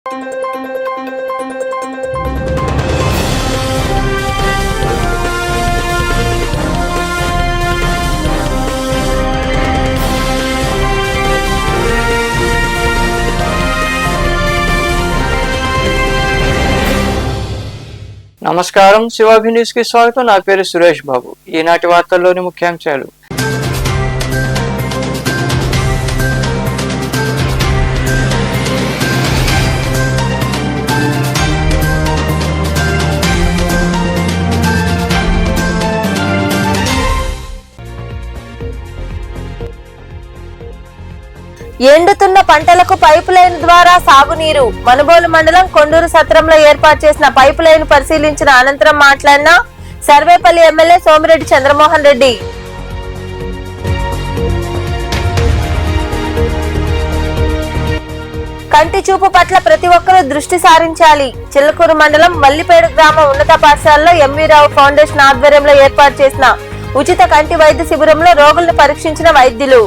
నమస్కారం, శివాభి న్యూస్ కి స్వాగతం. నా పేరు సురేష్ బాబు. ఈనాటి వార్తల్లోని ముఖ్యాంశాలు. ఎండుతున్న పంటలకు పైపు లైన్ ద్వారా సాగునీరు. మనుబోలు మండలం కొండూరు సత్రంలో ఏర్పాటు చేసిన పైపు లైన్ పరిశీలించిన అనంతరం మాట్లాడిన సర్వేపల్లి ఎమ్మెల్యే సోమిరెడ్డి చంద్రమోహన్ రెడ్డి. కంటి చూపు పట్ల ప్రతి ఒక్కరూ దృష్టి సారించాలి. చిల్లకూరు మండలం మల్లిపేడు గ్రామ ఉన్నత పాఠశాలలో ఎంవీ రావు ఫౌండేషన్ ఆధ్వర్యంలో ఏర్పాటు చేసిన ఉచిత కంటి వైద్య శిబిరంలో రోగులను పరీక్షించిన వైద్యులు.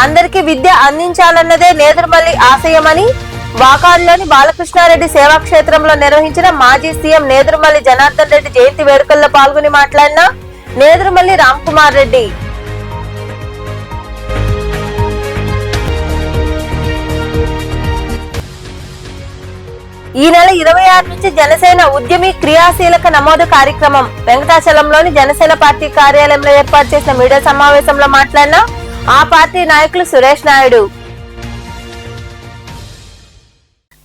అందరికీ విద్య అందించాలన్నదే నేదురుమల్లి ఆశయమని వాకాడులోని బాలకృష్ణారెడ్డి సేవాక్షేత్రంలో నిర్వహించిన మాజీ సీఎం నేదురుమల్లి జనార్దన్ రెడ్డి జయంతి వేడుకల్లో పాల్గొని మాట్లాడిన నేదురుమల్లి రామ్ కుమార్ రెడ్డి. ఈ నెల 26 నుంచి జనసేన ఉద్యమి క్రియాశీలక నమోదు కార్యక్రమం. వెంకటాచలంలోని జనసేన పార్టీ కార్యాలయంలో ఏర్పాటు చేసిన మీడియా సమావేశంలో మాట్లాడిన ఆ పార్టీ నాయకులు సురేష్ నాయుడు.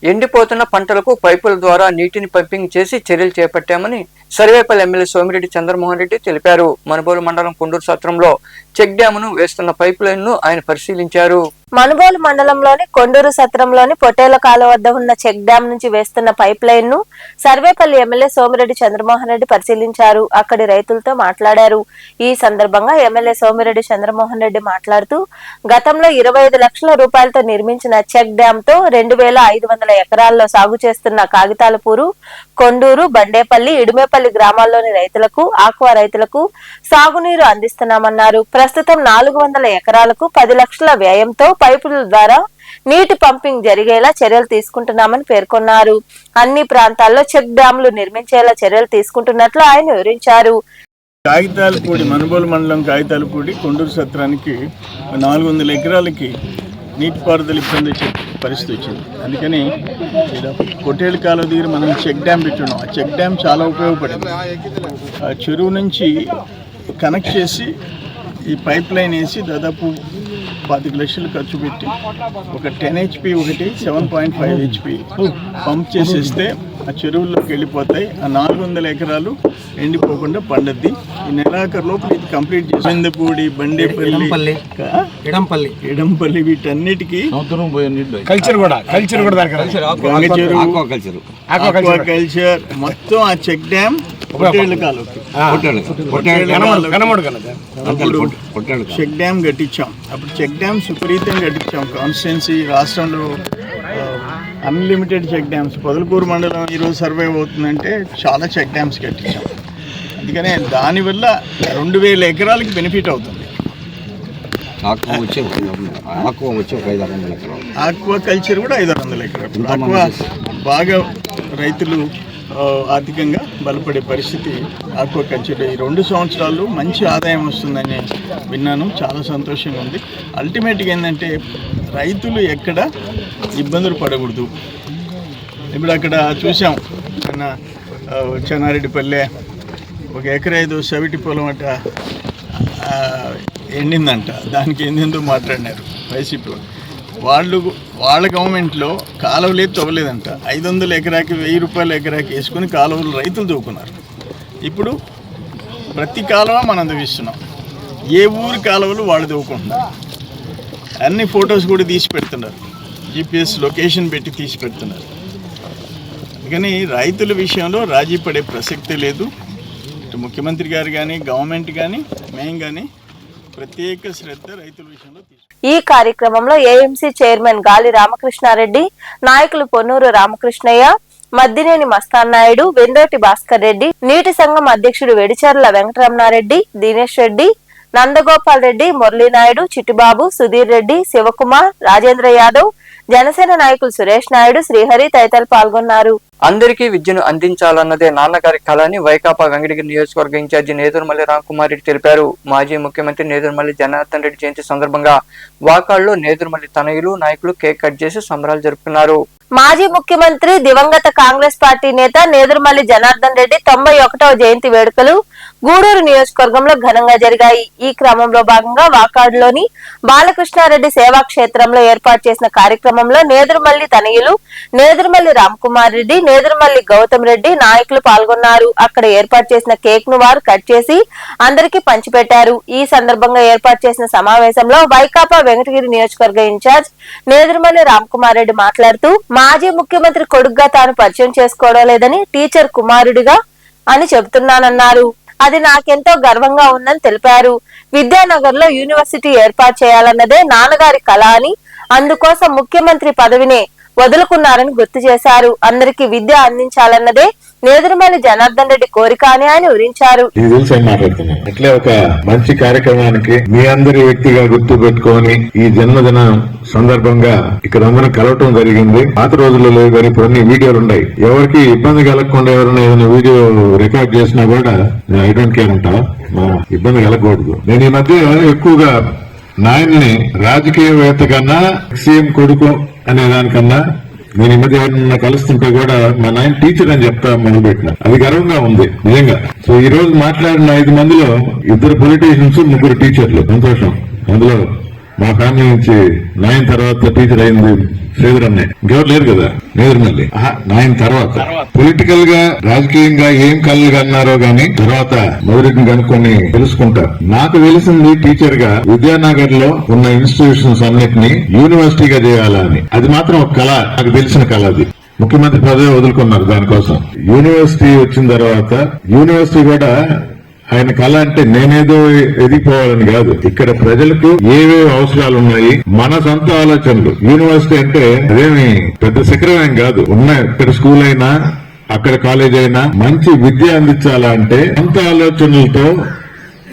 ఎండిపోతున్న పంటలకు పైపుల ద్వారా నీటిని పంపింగ్ చేసి చర్యలు చేపట్టామని సర్వేపల్లి ఎమ్మెల్యే సోమిరెడ్డి చంద్రమోహన్ రెడ్డి తెలిపారు. మనుబోలు మండలం కొండూరు సత్రంలో చెక్ డ్యామును వేస్తున్న పైప్ లైన్ ను ఆయన పరిశీలించారు. మనుబోలు మండలంలోని కొండూరు సత్రంలోని పొట్టేల కాలువ వద్ద ఉన్న చెక్ డ్యాం నుంచి వేస్తున్న పైప్ లైన్ ను సర్వేపల్లి ఎమ్మెల్యే సోమిరెడ్డి చంద్రమోహన్ రెడ్డి పరిశీలించారు. అక్కడి రైతులతో మాట్లాడారు. ఈ సందర్భంగా ఎమ్మెల్యే సోమిరెడ్డి చంద్రమోహన్ రెడ్డి మాట్లాడుతూ గతంలో 25 లక్షల రూపాయలతో నిర్మించిన చెక్ డ్యాం తో 2500 ఎకరాల్లో సాగు చేస్తున్న కాగితాలపూరు, కొండూరు, బండేపల్లి, ఇడుమేపల్లి గ్రామాల్లోని రైతులకు, ఆక్వా రైతులకు సాగునీరు అందిస్తున్నామన్నారు. ప్రస్తుతం 400 ఎకరాలకు 10 లక్షల వ్యయంతో పైపుల ద్వారా నీటి పంపింగ్ జరిగేలా చర్యలు తీసుకుంటున్నామని పేర్కొన్నారు. అన్ని ప్రాంతాల్లో చెక్ డ్యాంలు నిర్మించేలా చర్యలు తీసుకుంటున్నట్లు ఆయన వివరించారు. కాగితాలపూడి మనుబోలు మండలం కాగితాలపూడి కొండూరు సత్రానికి 400 ఎకరాలకి నీటిపారుదల ఇబ్బంది వచ్చే పరిస్థితి వచ్చింది. అందుకని పొట్టేలు కాలువ దగ్గర మనం చెక్ డ్యామ్ పెట్టున్నాం. ఆ చెక్ డ్యామ్ చాలా ఉపయోగపడింది. ఆ చెరువు నుంచి కనెక్ట్ చేసి ఈ పైప్ లైన్ వేసి దాదాపు 25 లక్షలు ఖర్చు పెట్టి ఒక 10 HP ఒకటి 7.5 HP పంప్ చేసేస్తే ఆ చెరువుల్లోకి వెళ్ళిపోతాయి. ఆ 400 ఎకరాలు ఎండిపోకుండా పండుద్ది. ఈ నెలాఖరు లోపల ఇది కంప్లీట్ చేసి బందపూడి, బండేపల్లి, ఎడంపల్లి వీటన్నిటికీ కల్చర్ మొత్తం ఆ చెక్ డ్యామ్ చెక్ డ్యామ్ కట్టించాం. అప్పుడు చెక్ డ్యామ్ విపరీతంగా కట్టించాం. కాన్స్టిట్యున్సీ రాష్ట్రంలో అన్లిమిటెడ్ చెక్ డ్యామ్స్. పొదలకూరు మండలం ఈరోజు సర్వైవ్ అవుతుందంటే చాలా చెక్ డ్యామ్స్ కట్టించాం. అందుకనే దానివల్ల 2000 ఎకరాలకి బెనిఫిట్ అవుతుంది. ఆక్వా కల్చర్ కూడా 500 ఎకరాలు. ఆక్వా బాగా రైతులు ఆర్థికంగా బలపడే పరిస్థితి ఆక్వా కల్చర్. ఈ 2 సంవత్సరాలు మంచి ఆదాయం వస్తుందని విన్నాను. చాలా సంతోషంగా ఉంది. అల్టిమేట్గా ఏంటంటే రైతులు ఎక్కడ ఇబ్బందులు పడకూడదు. ఇప్పుడు అక్కడ చూసాం, చెన్నారెడ్డిపల్లె 1 ఎకరా ఏదో సవిటి పొలం అట ఎండిందంట. దానికి ఏందేందో మాట్లాడినారు వైసీపీ వాళ్ళ గవర్నమెంట్లో కాలువలే తవ్వలేదంట. 500 ఎకరాకి 1000 రూపాయల ఎకరాకి వేసుకుని కాలువలు రైతులు తవ్వుకున్నారు. ఇప్పుడు ప్రతి కాలువ మనం తవ్విస్తున్నాం. ఏ ఊరి కాలువలు వాళ్ళు తవ్వుకుంటున్నారు. అన్ని ఫొటోస్ కూడా తీసి పెడుతున్నారు. GPS లొకేషన్ పెట్టి తీసి పెడుతున్నారు. కానీ రైతుల విషయంలో రాజీ పడే ప్రసక్తే లేదు. ఇటు ముఖ్యమంత్రి గారు కానీ, గవర్నమెంట్ కానీ, మేము కానీ ప్రత్యేక శ్రద్ధ రైతుల విషయంలో. ఈ కార్యక్రమంలో ఏఎంసీ చైర్మన్ గాలి రామకృష్ణారెడ్డి, నాయకులు పొన్నూరు రామకృష్ణయ్య, మద్దినేని మస్తాన్ నాయుడు, వెందోటి భాస్కర్ రెడ్డి, నీటి సంఘం అధ్యక్షుడు వెడిచర్ల వెంకటరమణారెడ్డి, దినేష్ రెడ్డి, నందగోపాల్ రెడ్డి, మురళీనాయుడు, చిట్టిబాబు, సుధీర్ రెడ్డి, శివకుమార్, రాజేంద్ర యాదవ్, జనసేన నాయకులు సురేష్ నాయుడు, శ్రీహరి తదితరులు పాల్గొన్నారు. అందరికీ విద్యను అందించాలన్నదే నాన్నగారి కళ అని వైకాపా వెంకటగిరి నియోజకవర్గ ఇన్ఛార్జి నేదురుమల్లి రామకుమార్ రెడ్డి తెలిపారు. మాజీ ముఖ్యమంత్రి నేదురుమల్లి జనార్దన్ రెడ్డి జయంతి సందర్భంగా వాకాడులో నేదురుమల్లి తనయులు నాయకులు కేక్ కట్ చేసి సంబరాలు జరుపుకున్నారు. మాజీ ముఖ్యమంత్రి దివంగత కాంగ్రెస్ పార్టీ నేత నేదురుమల్లి జనార్దన్ రెడ్డి 91వ జయంతి వేడుకలు గూడూరు నియోజకవర్గంలో ఘనంగా జరిగాయి. ఈ క్రమంలో భాగంగా వాకాడులోని బాలకృష్ణారెడ్డి సేవా క్షేత్రంలో ఏర్పాటు చేసిన కార్యక్రమంలో నేదురుమల్లి తనయులు నేదురుమల్లి రామకుమార్ రెడ్డి, నేదురుమల్లి గౌతమ్ రెడ్డి నాయకులు పాల్గొన్నారు. అక్కడ ఏర్పాటు చేసిన కేక్ ను వారు కట్ చేసి అందరికీ పంచిపెట్టారు. ఈ సందర్భంగా ఏర్పాటు చేసిన సమావేశంలో వైకాపా వెంకటగిరి నియోజకవర్గ ఇన్ఛార్జ్ నేదురుమల్లి రామకుమార్ రెడ్డి మాట్లాడుతూ మాజీ ముఖ్యమంత్రి కొడుగ్గా తాను పరిచయం చేసుకోవడం లేదని, టీచర్ కుమారుడిగా అని చెబుతున్నానన్నారు. అది నాకెంతో గర్వంగా ఉందని తెలిపారు. విద్యానగర్ లో యూనివర్సిటీ ఏర్పాటు చేయాలన్నదే నాన్నగారి కళ అని, అందుకోసం ముఖ్యమంత్రి పదవినే వదులుకున్నారని గుర్తు చేశారు. అందరికీ విద్య అందించాలన్నదే నేదురుమల్లి జనార్దన్ రెడ్డి కోరిక అని ఆయన వివరించారు. అట్లే ఒక మంచి కార్యక్రమానికి మీ అందరి వ్యక్తిగా గుర్తు పెట్టుకొని ఈ జన్మదిన సందర్భంగా ఇక్కడ అందరం కలవటం జరిగింది. పాత రోజుల్లో లేవు కానీ ఇప్పుడు అన్ని వీడియోలు ఉన్నాయి. ఎవరికి ఇబ్బంది కలగకుండా ఎవరైనా ఏదైనా వీడియో రికార్డ్ చేసినా కూడా ఐ డోంట్ కేర్ అంటా, ఇబ్బంది కలగకూడదు. నేను ఈ మధ్య ఎక్కువగా నాయన్ని రాజకీయవేత్త కన్నా సీఎం కొడుకు అనే దానికన్నా నేను ఈ మధ్య ఎవరైనా కలుస్తుంటే కూడా మా నాయన టీచర్ అని చెప్తా మొదలుపెట్టిన. అది గర్వంగా ఉంది నిజంగా. సో ఈ రోజు మాట్లాడిన 5 మందిలో 2 పొలిటీషియన్స్, 3 టీచర్లు. సంతోషం. అందులో మా ఫ్యామిలీ నుంచి నాయన తర్వాత టీచర్ అయింది శ్రీధర్ అన్నయ్య. ఇంకెవరు లేరు కదా నేదురుమల్లి. నాయన తర్వాత పొలిటికల్ గా రాజకీయంగా ఏం కళ్ళు అన్నారో గానీ తర్వాత మొదటిని కనుక్కొని తెలుసుకుంటారు. నాకు తెలిసింది టీచర్ గా విద్యానగర్ లో ఉన్న ఇన్స్టిట్యూషన్స్ అన్నిటినీ యూనివర్సిటీగా చేయాలని. అది మాత్రం ఒక కళ, నాకు తెలిసిన కళ. అది ముఖ్యమంత్రి పదవి వదులుకున్నారు దానికోసం. యూనివర్సిటీ వచ్చిన తర్వాత యూనివర్సిటీ కూడా ఆయన కళ అంటే నేనేదో ఎదిగిపోవాలని కాదు, ఇక్కడ ప్రజలకు ఏవేవి అవసరాలు ఉన్నాయి, మన సొంత ఆలోచనలు. యూనివర్సిటీ అంటే అదేమి పెద్ద శిఖరమేం కాదు. ఉన్నాయి ఇక్కడ స్కూల్ అయినా అక్కడ కాలేజ్ అయినా మంచి విద్య అందించాలా అంటే సొంత ఆలోచనలతో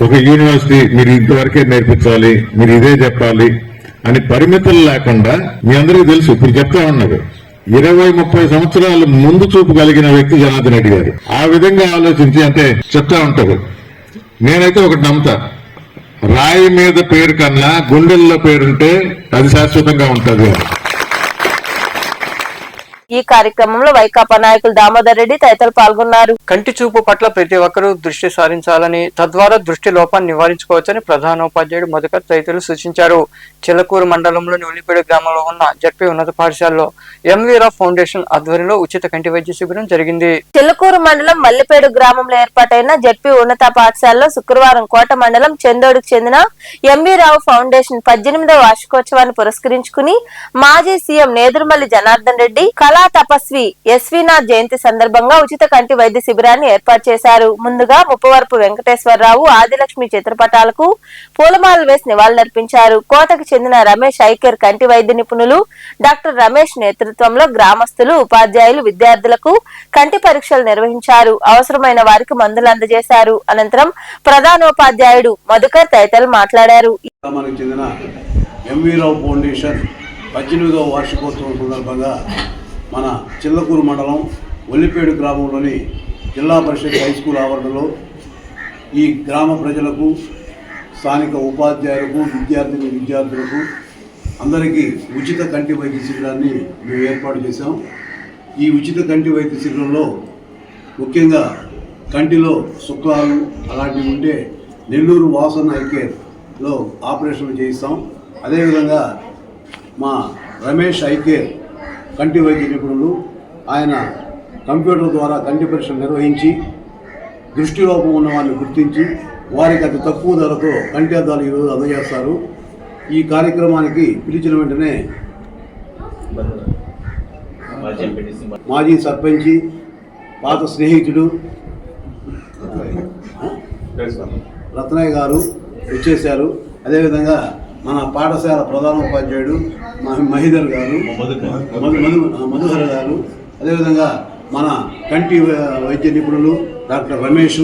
ఒక యూనివర్సిటీ మీరు ఇంతవరకే నేర్పించాలి, మీరు ఇదే చెప్పాలి అని పరిమితులు లేకుండా మీ అందరికీ తెలుసు. ఇప్పుడు చెప్తా ఉన్నారు 20-30 సంవత్సరాలు ముందు చూపు కలిగిన వ్యక్తి జనార్దన్ రెడ్డి గారు. ఆ విధంగా ఆలోచించి అంటే చెప్తా ఉంటారు. నేనైతే ఒకటి నమ్ముతా, రాయి మీద పేరు కన్నా గుండెల్లో పేరుంటే అది శాశ్వతంగా ఉంటుంది. ఈ కార్యక్రమంలో వైకాపా నాయకులు దామోదర్ రెడ్డి తదితరులు పాల్గొన్నారు. కంటి చూపు పట్ల ప్రతి ఒక్కరూ దృష్టి సారించాలని, తద్వారా దృష్టి లోపాన్ని నివారించుకోవచ్చని ప్రధానోపాధ్యాయుడు మధుకర్ తదితరులు సూచించారు. చిల్లకూరు మండలంలోని ఉల్లిపేడు గ్రామంలో ఉన్న జడ్పీ ఉన్నత పాఠశాలలో ఎంవీరా ఫౌండేషన్ ఆధ్వర్యంలో ఉచిత కంటి వైద్య శిబిరం జరిగింది. చిల్లకూరు మండలం మల్లిపేడు గ్రామంలో ఏర్పాటైన జడ్పీ ఉన్నత పాఠశాలలో శుక్రవారం కోట మండలం చందోడుకు చెందిన ఎంవీ రావు ఫౌండేషన్ 18వ వార్షికోత్సవాన్ని పురస్కరించుకుని మాజీ సీఎం నేదురుమల్లి జనార్దన్ రెడ్డి కళా తపస్వి ఎస్వీనాథ్ జయంతి సందర్భంగా ఉచిత కంటి వైద్య శిబిరాన్ని ఏర్పాటు చేశారు. ముందుగా ముప్పవరపు వెంకటేశ్వరరావు, ఆదిలక్ష్మి చిత్రపటాలకు పూలమాలలు వేసి నివాళులర్పించారు. కోటకు చెందిన రమేష్ ఐకేర్ కంటి వైద్య నిపుణులు డాక్టర్ రమేష్ నేతృత్వంలో గ్రామస్తులు, ఉపాధ్యాయులు, విద్యార్థులకు కంటి పరీక్షలు నిర్వహించారు. అవసరమైన వారికి మందులు అందజేశారు. అనంతరం ప్రధానోపాధ్యాయుడు మధుకర్ తదితరులు మాట్లాడారు. 18వ వార్షికోత్సవం సందర్భంగా మన చిల్లకూరు మండలం ఒల్లిపేడు గ్రామంలోని జిల్లా పరిషత్ హై స్కూల్ ఆవరణలో ఈ గ్రామ ప్రజలకు, స్థానిక ఉపాధ్యాయులకు, విద్యార్థులకు అందరికీ ఉచిత కంటి వైద్య శిబిరాన్ని మేము ఏర్పాటు చేశాం. ఈ ఉచిత కంటి వైద్య శిబిరంలో ముఖ్యంగా కంటిలో శుక్లాలు అలాంటివి ఉంటే నెల్లూరు వాసన్ ఐకేర్లో ఆపరేషన్లు చేయిస్తాం. అదేవిధంగా మా రమేష్ ఐకేర్ కంటి వైద్య నిపుణులు, ఆయన కంప్యూటర్ ద్వారా కంటి పరీక్షలు నిర్వహించి దృష్టిలోపం ఉన్న వారిని గుర్తించి వారికి అతి తక్కువ ధరతో కంటి అద్దాలు ఈరోజు అందజేస్తారు. ఈ కార్యక్రమానికి పిలిచిన వెంటనే మాజీ సర్పంచి, పాత స్నేహితుడు రత్నయ్య గారు వచ్చేశారు. అదేవిధంగా మన పాఠశాల ప్రధానోపాధ్యాయుడు మహిదర్ గారు, మధుహర గారు, అదేవిధంగా మన కంటి వైద్య నిపుణులు డాక్టర్ రమేష్,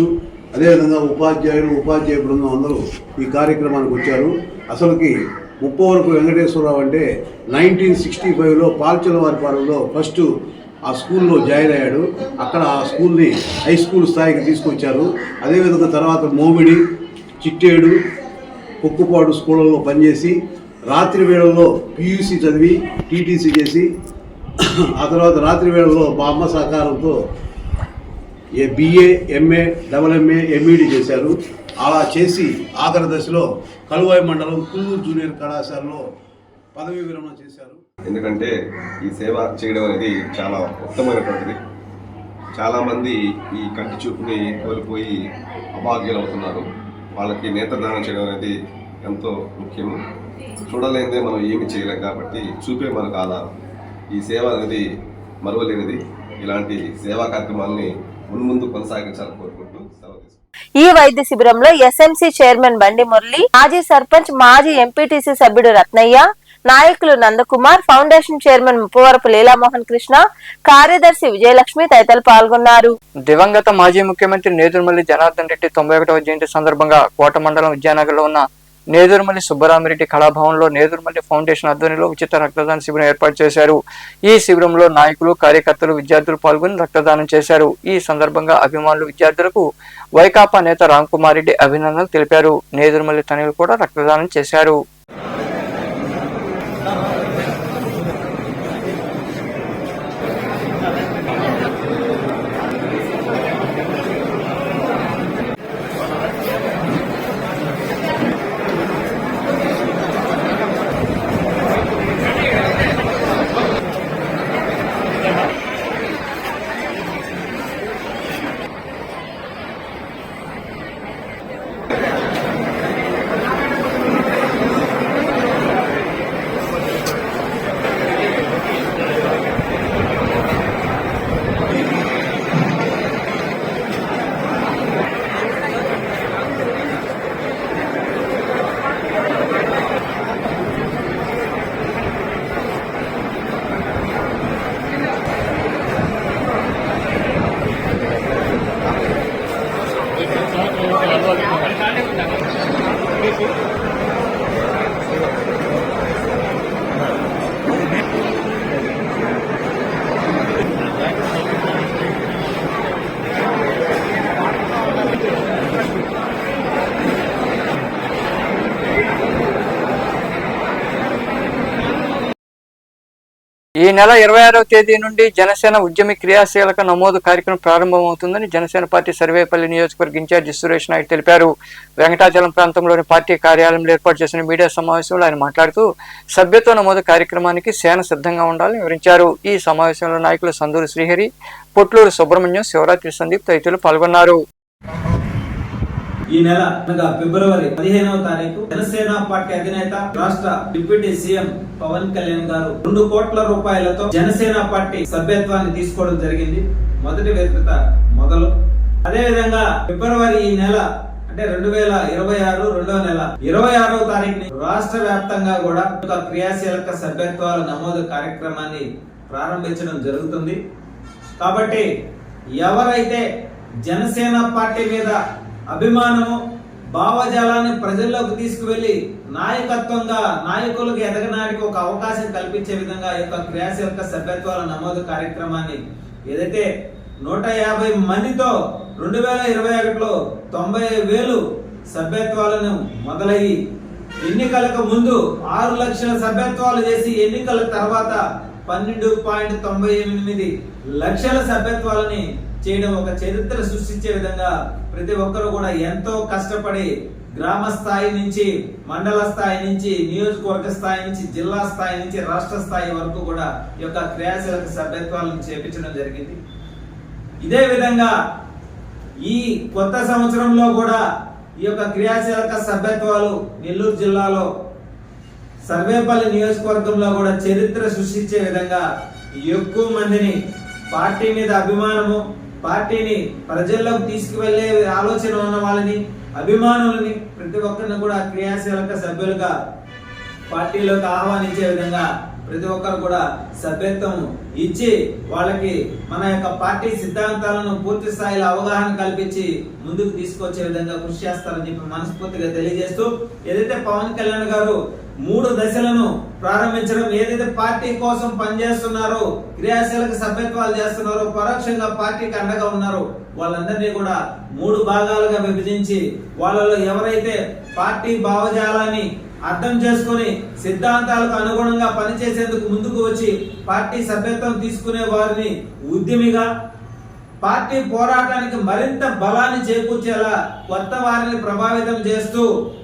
అదేవిధంగా ఉపాధ్యాయ బృందం అందరూ ఈ కార్యక్రమానికి వచ్చారు. అసలుకి ముప్పవరపు వెంకటేశ్వరరావు అంటే 1965లో పాల్చలవారిపాలెంలో ఫస్ట్ ఆ స్కూల్లో జాయిన్ అయ్యాడు. అక్కడ ఆ స్కూల్ని హై స్కూల్ స్థాయికి తీసుకొచ్చారు. అదేవిధంగా తర్వాత మోమిడి, చిట్టేడు, కుక్కుపాడు స్కూళ్ళల్లో పనిచేసి రాత్రి వేళల్లో PUC చదివి TTC చేసి ఆ తర్వాత రాత్రి వేళల్లో మా అమ్మ సహకారంతో BA, MA, MA, MED చేశారు. అలా చేసి ఆఖరి దశలో కలువాయి మండలం కుల్లూరు జూనియర్ కళాశాలలో పదవీ విరమణ చేశారు. ఎందుకంటే ఈ సేవ చేయడం అనేది చాలా ఉత్తమమైనటువంటిది. చాలామంది ఈ కంటి చూపుని కోల్పోయి అభాగ్యులవుతున్నారు. వాళ్ళకి నేత్రదానం చేయడం అనేది ఎంతో ముఖ్యము. చూడలేనిదే మనం ఏమి చేయలేం కాబట్టి చూపే మనకు ఆధారం. ఈ సేవ అనేది మరువలేనిది. ఇలాంటి సేవా కార్యక్రమాలని మున్ముందు కొనసాగించాలని కోరుకుంటూ సెలవు తీసుకుంటాం. ఈ వైద్య శిబిరంలో SMC చైర్మన్ బండి మురళి, మాజీ సర్పంచ్, మాజీ MPTC సభ్యుడు రత్నయ్య, నాయకులు నందకుమార్, ఫౌండేషన్ చైర్మన్ ముప్పవరపు లీలామోహన్ కృష్ణ, కార్యదర్శి విజయలక్ష్మి తదితరులు పాల్గొన్నారు. దివంగత మాజీ ముఖ్యమంత్రి నేదురుమల్లి జనార్దన్ రెడ్డి 91వ జయంతి సందర్భంగా కోట మండలం విద్యానగర్లో ఉన్న నేదురుమల్లి సుబ్బరామిరెడ్డి కళాభవన్లో నేదురుమల్లి ఫౌండేషన్ ఆధ్వర్యంలో ఉచిత రక్తదాన శిబిరం ఏర్పాటు చేశారు. ఈ శిబిరంలో నాయకులు, కార్యకర్తలు, విద్యార్థులు పాల్గొని రక్తదానం చేశారు. ఈ సందర్భంగా అభిమానులు, విద్యార్థులకు వైకాపా నేత రామ్కుమార్ రెడ్డి అభినందనలు తెలిపారు. నేదురుమల్లి తనయులు కూడా రక్తదానం చేశారు. ఈ నెల 26వ తేదీ నుండి జనసేన ఉద్యమి క్రియాశీలక నమోదు కార్యక్రమం ప్రారంభమవుతుందని జనసేన పార్టీ సర్వేపల్లి నియోజకవర్గ ఇన్ఛార్జి సురేష్ నాయుడు తెలిపారు. వెంకటాచలం ప్రాంతంలోని పార్టీ కార్యాలయంలో ఏర్పాటు చేసిన మీడియా సమావేశంలో ఆయన మాట్లాడుతూ సభ్యత్వ నమోదు కార్యక్రమానికి సేన సిద్ధంగా ఉండాలని వివరించారు. ఈ సమావేశంలో నాయకులు సందూరు శ్రీహరి, పొట్లూరు సుబ్రహ్మణ్యం, శివరాత్రి సందీప్ తదితరులు పాల్గొన్నారు. ఈ నెల అనగా ఫిబ్రవరి 15వ తారీఖు జనసేన పార్టీ అధినేత రాష్ట్ర డిప్యూటీ సీఎం పవన్ కళ్యాణ్ గారు 2 కోట్ల రూపాయలతో జనసేన పార్టీ సభ్యత్వాన్ని తీసుకోవడం జరిగింది. మొదటి విడత మొదలు. అదే విధంగా ఫిబ్రవరి ఈ నెల అంటే 2026 రెండవ నెల 26వ తారీఖుని రాష్ట్ర వ్యాప్తంగా కూడా ఒక క్రియాశీలక సభ్యత్వాల నమోదు కార్యక్రమాన్ని ప్రారంభించడం జరుగుతుంది. కాబట్టి ఎవరైతే జనసేన పార్టీ మీద అభిమానము, భావజాలాన్ని ప్రజల్లోకి తీసుకువెళ్లి నాయకత్వంగా నాయకులకు ఎదగడానికి ఒక అవకాశం కల్పించే విధంగా ఈ యొక్క క్రియాశీలక సభ్యత్వాల నమోదు కార్యక్రమాన్ని ఏదైతే 150 మందితో 2021లో 90,000 సభ్యత్వాలను మొదలయ్యి ఎన్నికలకు ముందు 6 లక్షల సభ్యత్వాలు చేసి ఎన్నికల తర్వాత 12.98 లక్షల సభ్యత్వాలని చేయడం ఒక చరిత్ర సృష్టించే విధంగా ప్రతి ఒక్కరు కూడా ఎంతో కష్టపడి గ్రామ స్థాయి నుంచి, మండల స్థాయి నుంచి, నియోజకవర్గ స్థాయి నుంచి, జిల్లా స్థాయి నుంచి, రాష్ట్ర స్థాయి వరకు కూడా ఈ యొక్క క్రియాశీలక సభ్యత్వాలను చేపించడం జరిగింది. ఇదే విధంగా ఈ కొత్త సంవత్సరంలో కూడా ఈ యొక్క క్రియాశీలక సభ్యత్వాలు నెల్లూరు జిల్లాలో సర్వేపల్లి నియోజకవర్గంలో కూడా చరిత్ర సృష్టించే విధంగా ఎక్కువ మందిని పార్టీ మీద అభిమానము, పార్టీని ప్రజల్లోకి తీసుకువెళ్లే ఆలోచన ఉన్న వాళ్ళని, అభిమానులని ప్రతి ఒక్కరిని కూడా క్రియాశీలక సభ్యులుగా పార్టీలోకి ఆహ్వానించే విధంగా ప్రతి ఒక్కరు కూడా సభ్యత్వం ఇచ్చి వాళ్ళకి మన యొక్క పార్టీ సిద్ధాంతాలను పూర్తి స్థాయిలో అవగాహన కల్పించి ముందుకు తీసుకొచ్చే విధంగా కృషి చేస్తారని చెప్పి మనస్ఫూర్తిగా తెలియజేస్తూ, ఏదైతే పవన్ కళ్యాణ్ గారు 3 దశలను ప్రారంభించడం, ఏదైతే పార్టీ కోసం పనిచేస్తున్నారో, క్రియాశీలక సభ్యత్వాలు చేస్తున్నారో, పరోక్షంగా పార్టీకి అండగా ఉన్నారో వాళ్ళందరినీ కూడా 3 భాగాలుగా విభజించి వాళ్ళలో ఎవరైతే పార్టీ భావజాలాన్ని అర్థం చేసుకొని సిద్ధాంతాలకు అనుగుణంగా పనిచేసేందుకు ముందుకు వచ్చి పార్టీ సభ్యత్వం తీసుకునే వారిని ఉద్యమిగా, పార్టీ పోరాటానికి మరింత బలాన్ని చేకూర్చేలా కొత్త వారిని ప్రభావితం చేస్తూ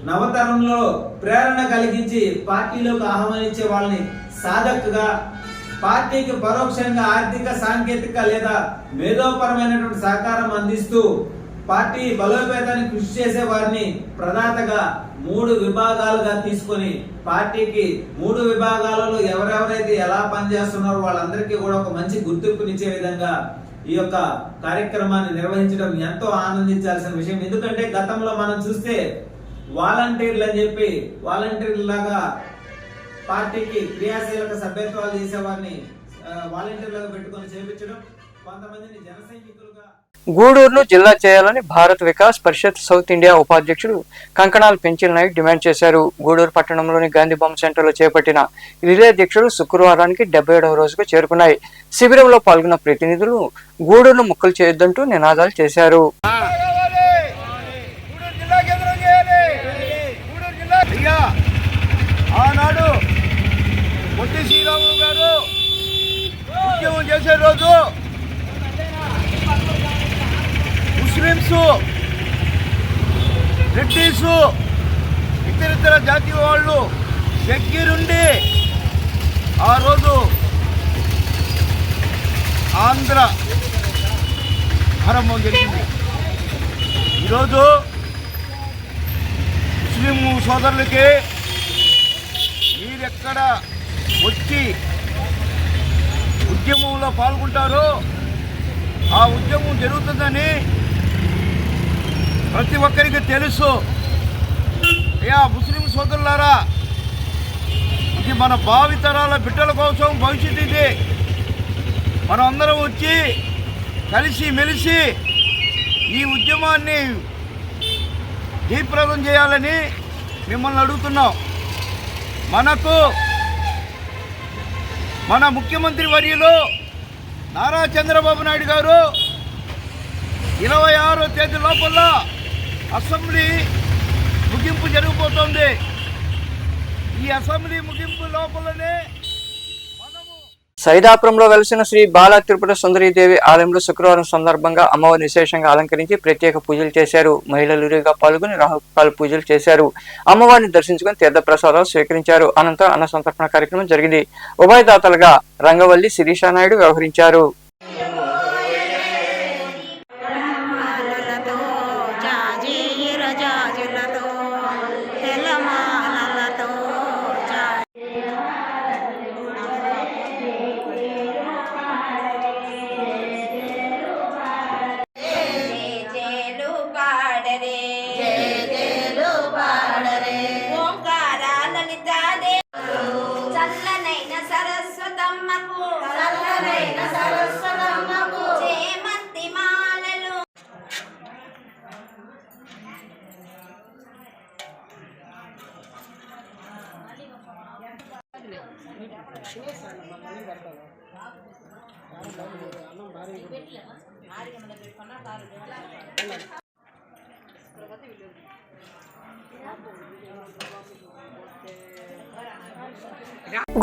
నవతరంలో ప్రేరణ కలిగించి పార్టీలోకి ఆహ్వానించే వాళ్ళని సాధకుగా, పార్టీకి పరోక్షంగా ఆర్థిక, సాంకేతిక లేదా మేధోపరమైనటువంటి సహకారం అందిస్తూ పార్టీ బలోపేతానికి కృషి చేసే వారిని ప్రదాతగా 3 విభాగాలుగా తీసుకొని పార్టీకి 3 విభాగాలలో ఎవరెవరైతే ఎలా పనిచేస్తున్నారో వాళ్ళందరికీ కూడా ఒక మంచి గుర్తింపునిచ్చే విధంగా ఈ యొక్క కార్యక్రమాన్ని నిర్వహించడం ఎంతో ఆనందించాల్సిన విషయం. ఎందుకంటే గతంలో మనం చూస్తే వాలంటీర్లు అని చెప్పి వాలంటీర్లాగా పార్టీకి క్రియాశీలక సభ్యత్వాలు చేసేవారిని వాలంటీర్లుగా పెట్టుకొని చేపించడం, కొంతమందిని జన సైనికులుగా. గూడూరును జిల్లా చేయాలని భారత్ వికాస్ పరిషత్ సౌత్ ఇండియా ఉపాధ్యక్షుడు కంకణాల పెంచిల్ నాయక్ డిమాండ్ చేశారు. గూడూరు పట్టణంలోని గాంధీ బొమ్మ సెంటర్లో చేపట్టిన రిలే దీక్షలు శుక్రవారానికి 77వ రోజుకు చేరుకున్నాయి. శిబిరంలో పాల్గొన్న ప్రతినిధులు గూడూరును ముక్కలు చేయొద్దంటూ నినాదాలు చేశారు. ఆనాడు పొట్టి శ్రీరాములు గారు ఉద్యమం చేసే రోజు ముస్లిమ్స్, రెడ్డీస్, ఇతరితర జాతి వాళ్ళు దగ్గరుండి ఆ రోజు ఆంధ్ర ఆరంభం జరిగింది. ఈరోజు ముస్లిం సోదరులకి మీరెక్కడ వచ్చి ఉద్యమంలో పాల్గొంటారో ఆ ఉద్యమం జరుగుతుందని ప్రతి ఒక్కరికి తెలుసు. అయ్యా ముస్లిం సోదరులారా, ఇది మన భావితరాల బిడ్డల కోసం భవిష్యత్తు. ఇది మనం అందరం వచ్చి కలిసి మెలిసి ఈ ఉద్యమాన్ని జయప్రదం చేయాలని మిమ్మల్ని అడుగుతున్నాం. మన ముఖ్యమంత్రి వర్యులు నారా చంద్రబాబు నాయుడు గారు 26వ తేదీ లోపల అసెంబ్లీ ముగింపు జరిగిపోతుంది. ఈ అసెంబ్లీ ముగింపు లోపలనే సైదాపురంలో వెలిసిన శ్రీ బాలా త్రిపుర సుందరీదేవి ఆలయంలో శుక్రవారం సందర్భంగా అమ్మవారిని విశేషంగా అలంకరించి ప్రత్యేక పూజలు చేశారు. మహిళలు ఊరేగా పాల్గొని రాహుకాల పూజలు చేశారు. అమ్మవారిని దర్శించుకుని తీర్థప్రసాదాలు స్వీకరించారు. అనంతరం అన్న సంతర్పణ కార్యక్రమం జరిగింది. ఉభయదాతలుగా రంగవల్లి శిరీషా నాయుడు వ్యవహరించారు.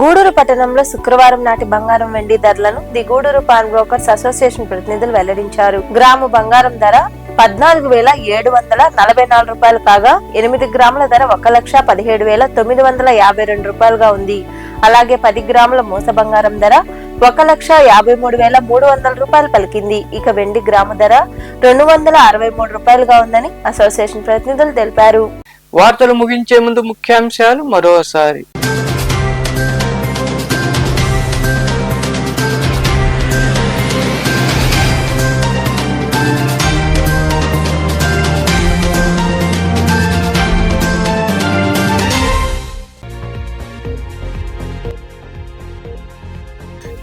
గూడూరు పట్టణంలో శుక్రవారం నాటి బంగారం వెండి ధరలను ది గూడూరు పాన్ బ్రోకర్స్ అసోసియేషన్ ప్రతినిధులు వెల్లడించారు. గ్రాము బంగారం ధర 14,744 రూపాయలు కాగా 8 గ్రాముల ధర 1,17,952 రూపాయలుగా ఉంది. అలాగే 10 గ్రాముల మోస బంగారం ధర 1,53,300 రూపాయలు పలికింది. ఇక వెండి గ్రాము ధర 263 రూపాయలుగా ఉందని అసోసియేషన్ ప్రతినిధులు తెలిపారు. వార్తలు ముగించే ముందు ముఖ్యాంశాలు మరోసారి.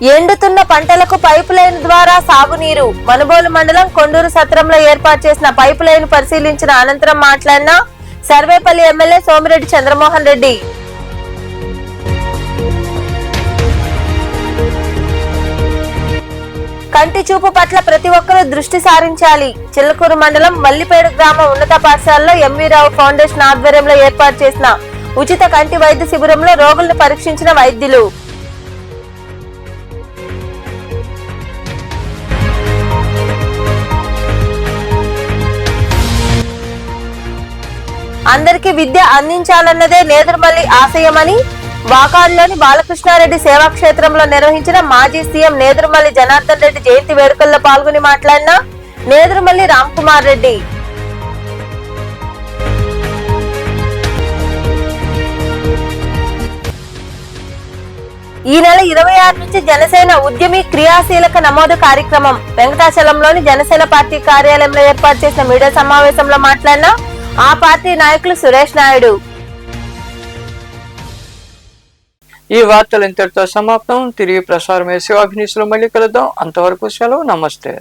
ఎండుతున్న పంటలకు పైపు లైన్ ద్వారా సాగునీరు. మనుబోలు మండలం కొండూరు సత్రంలో ఏర్పాటు చేసిన పైపు లైన్ పరిశీలించిన అనంతరం మాట్లాడిన సర్వేపల్లి ఎమ్మెల్యే సోమిరెడ్డి చంద్రమోహన్ రెడ్డి. కంటి చూపు పట్ల ప్రతి ఒక్కరూ దృష్టి సారించాలి. చిల్లకూరు మండలం మల్లిపేడు గ్రామ ఉన్నత పాఠశాలలో ఎంవి రావు ఫౌండేషన్ ఆధ్వర్యంలో ఏర్పాటు చేసిన ఉచిత కంటి వైద్య శిబిరంలో రోగులను పరీక్షించిన వైద్యులు. అందరికీ విద్య అందించాలన్నదే నేదురుమల్లి ఆశయమని వాకాడులోని బాలకృష్ణారెడ్డి సేవాక్షేత్రంలో నిర్వహించిన మాజీ సీఎం నేదురుమల్లి జనార్దన్ రెడ్డి జయంతి వేడుకల్లో పాల్గొని మాట్లాడిన నేదురుమల్లి రామ్ కుమార్ రెడ్డి. ఈ నెల 26 నుంచి జనసేన ఉద్యమి క్రియాశీలక నమోదు కార్యక్రమం. వెంకటాచలంలోని జనసేన పార్టీ కార్యాలయంలో ఏర్పాటు చేసిన మీడియా సమావేశంలో మాట్లాడిన ఆ పార్టీ నాయకులు సురేష్ నాయుడు. ఈ వార్తలు ఇంతటితో సమాప్తం. తిరిగి ప్రసారమే శివాభినీసులో మళ్ళీ కలుద్దాం. అంతవరకు సెలవు. నమస్తే.